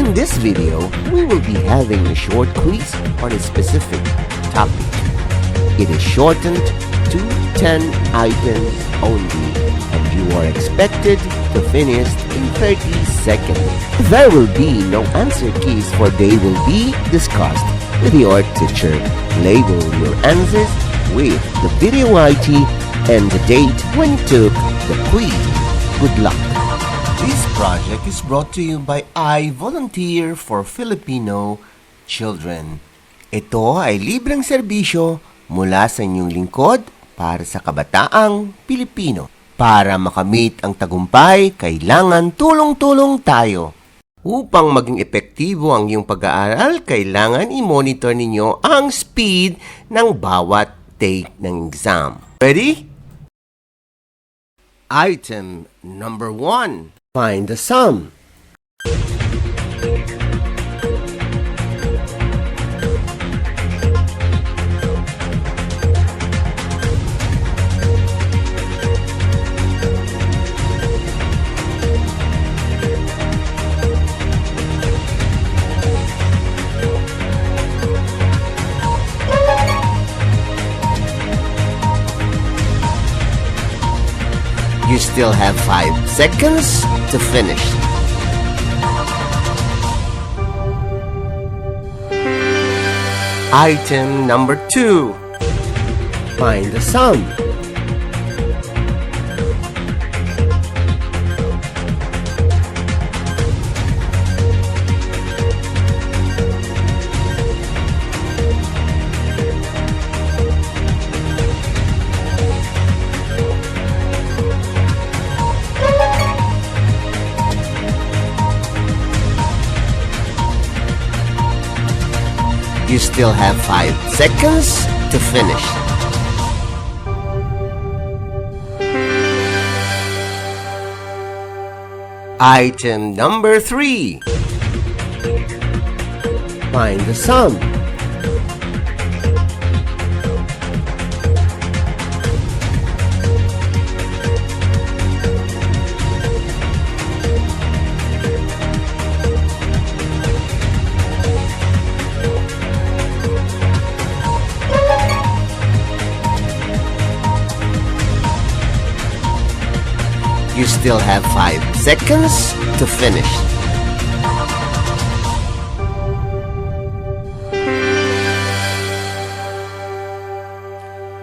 In this video, we will be having a short quiz on a specific topic. It is shortened to 10 items only, and you are expected to finish in 30 seconds. There will be no answer keys, for they will be discussed with your teacher. Label your answers with the video ID and the date when you took the quiz. Good luck! This project is brought to you by I Volunteer for Filipino Children. Ito ay libreng serbisyo mula sa inyong lingkod para sa kabataang Pilipino. Para makamit ang tagumpay, kailangan tulong-tulong tayo. Upang maging epektibo ang iyong pag-aaral, kailangan i-monitor ninyo ang speed ng bawat take ng exam. Ready? Item number 1. Find the sum. You still have 5 seconds to finish. Item number 2. Find the sum. You still have 5 seconds to finish. Item number 3. Find the sum. You still have 5 seconds to finish.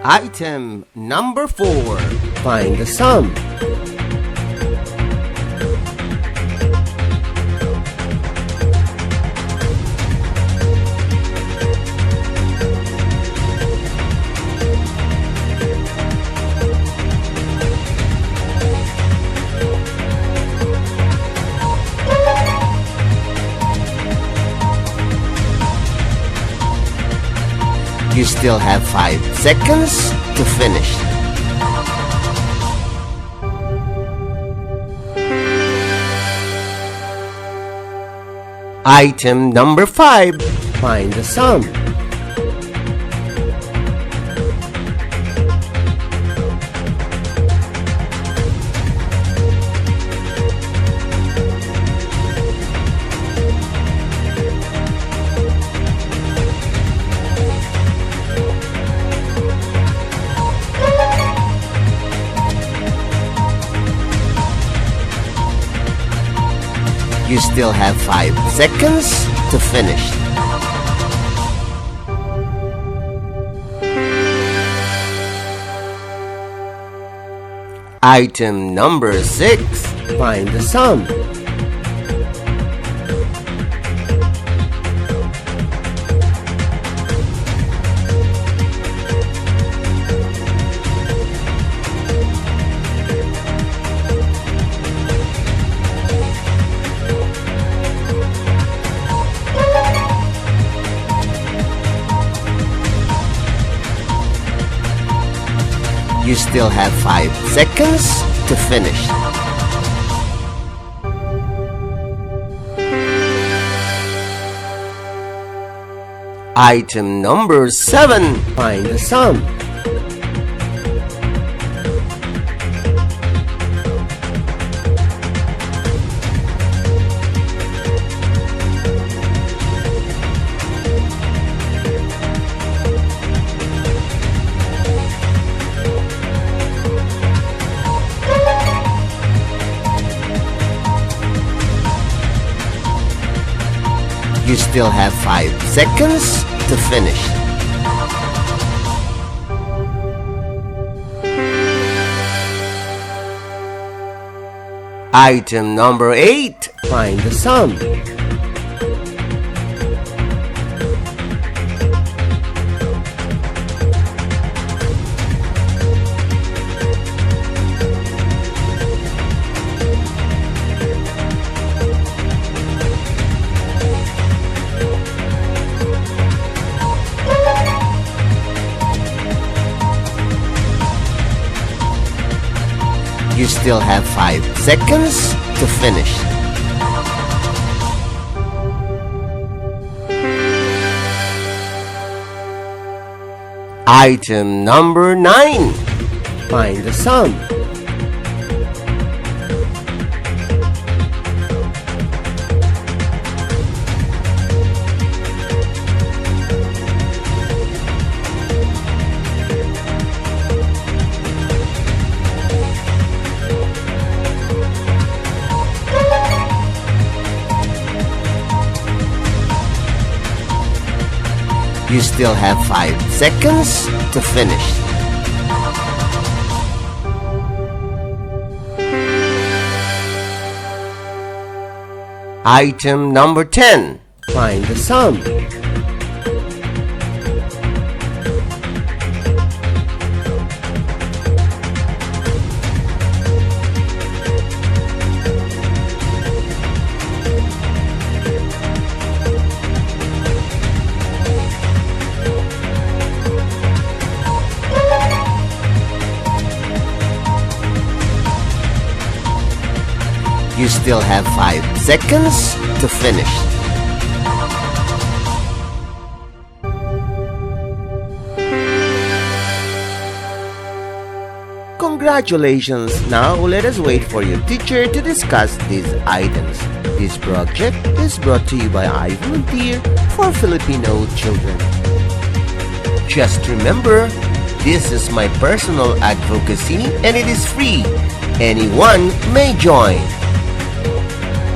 Item number 4. Find the sum. You still have 5 seconds to finish. Item number 5. Find the sum. You still have 5 seconds to finish. Item number 6. Find the sum. You still have 5 seconds to finish. Item number 7. Find the sum. You still have 5 seconds to finish. Item number 8. Find the sum. You still have 5 seconds to finish. Item number 9. Find the sum. You still have 5 seconds to finish. Item number 10. Find the sum. You still have 5 seconds to finish. Congratulations! Now let us wait for your teacher to discuss these items. This project is brought to you by I Volunteer for Filipino Children. Just remember, this is my personal advocacy and it is free. Anyone may join.